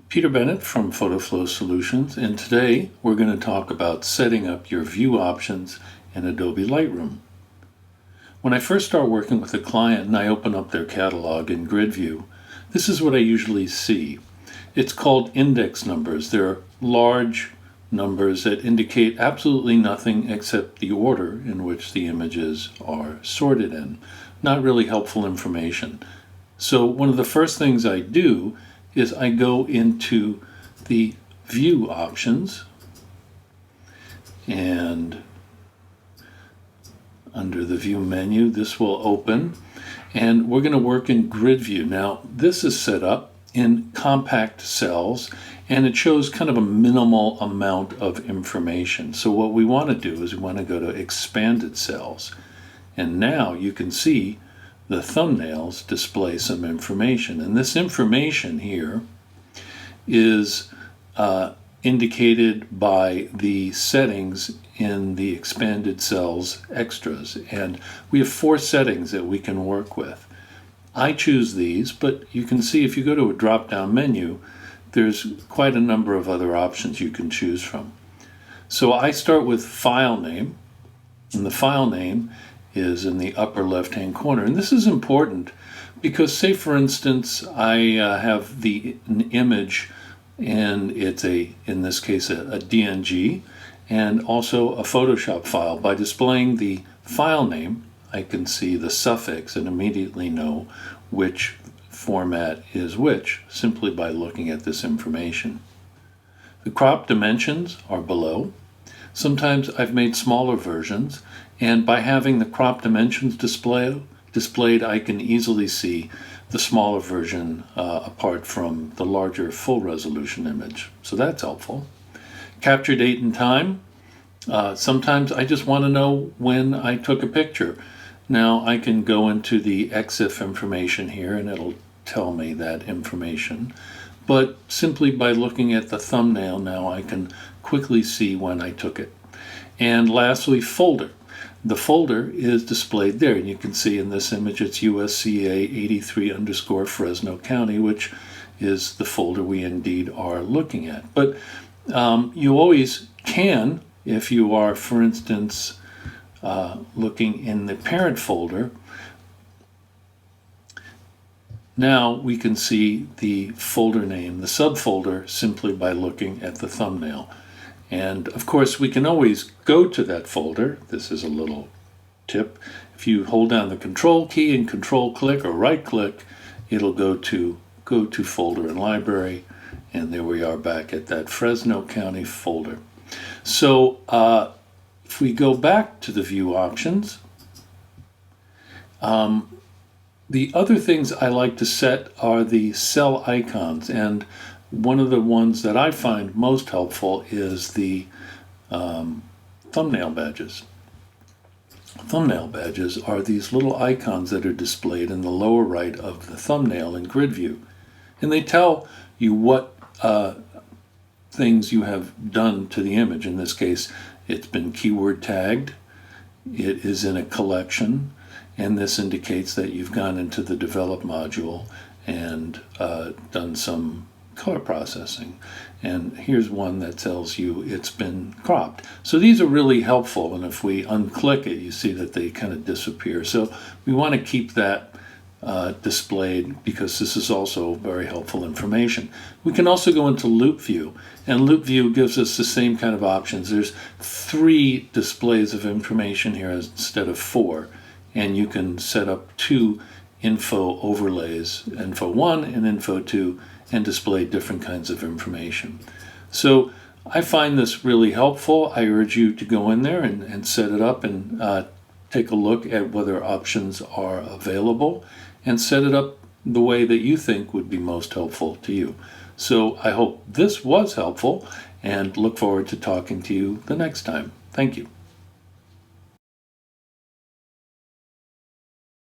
Peter Bennett from PhotoFlow Solutions, and today we're going to talk about setting up your view options in Adobe Lightroom. When I first start working with a client and I open up their catalog in grid view, this is what I usually see. It's called index numbers. They're large numbers that indicate absolutely nothing except the order in which the images are sorted in. Not really helpful information. So one of the first things I do is I go into the view options, and under the view menu this will open, and we're going to work in grid view. Now this is set up in compact cells and it shows kind of a minimal amount of information. So what we want to do is we want to go to expanded cells, and now you can see the thumbnails display some information, and this information here is indicated by the settings in the expanded cells extras, and we have 4 settings that we can work with. I choose these, but you can see if you go to a drop-down menu there's quite a number of other options you can choose from. So I start with file name, and the file name is in the upper left-hand corner. And this is important because, say for instance, I have an image and it's in this case a DNG and also a Photoshop file. By displaying the file name, I can see the suffix and immediately know which format is which, simply by looking at this information. The crop dimensions are below. Sometimes I've made smaller versions, and by having the crop dimensions displayed, I can easily see the smaller version apart from the larger full resolution image. So that's helpful. Capture date and time. Sometimes I just want to know when I took a picture. Now I can go into the EXIF information here and it'll tell me that information. But simply by looking at the thumbnail now I can quickly see when I took it. And lastly, folder. The folder is displayed there, and you can see in this image it's USCA 83_ Fresno County, which is the folder we indeed are looking at. But you always can, if you are, for instance, looking in the parent folder, now we can see the folder name, the subfolder, simply by looking at the thumbnail. And of course we can always go to that folder. This is a little tip. If you hold down the control key and control click or right click, it'll go to folder and library, and there we are back at that Fresno County folder. So if we go back to the view options, the other things I like to set are the cell icons, and one of the ones that I find most helpful is the thumbnail badges. Thumbnail badges are these little icons that are displayed in the lower right of the thumbnail in grid view, and they tell you what things you have done to the image. In this case, it's been keyword tagged, it is in a collection, and this indicates that you've gone into the develop module and done some color processing. And here's one that tells you it's been cropped. So these are really helpful, and if we unclick it, you see that they kind of disappear. So we want to keep that displayed because this is also very helpful information. We can also go into Loupe view, and Loupe view gives us the same kind of options. There's 3 displays of information here instead of 4, and you can set up 2 info overlays, info 1 and info 2, and display different kinds of information. So I find this really helpful. I urge you to go in there and set it up and take a look at whether options are available and set it up the way that you think would be most helpful to you. So I hope this was helpful and look forward to talking to you the next time. Thank you.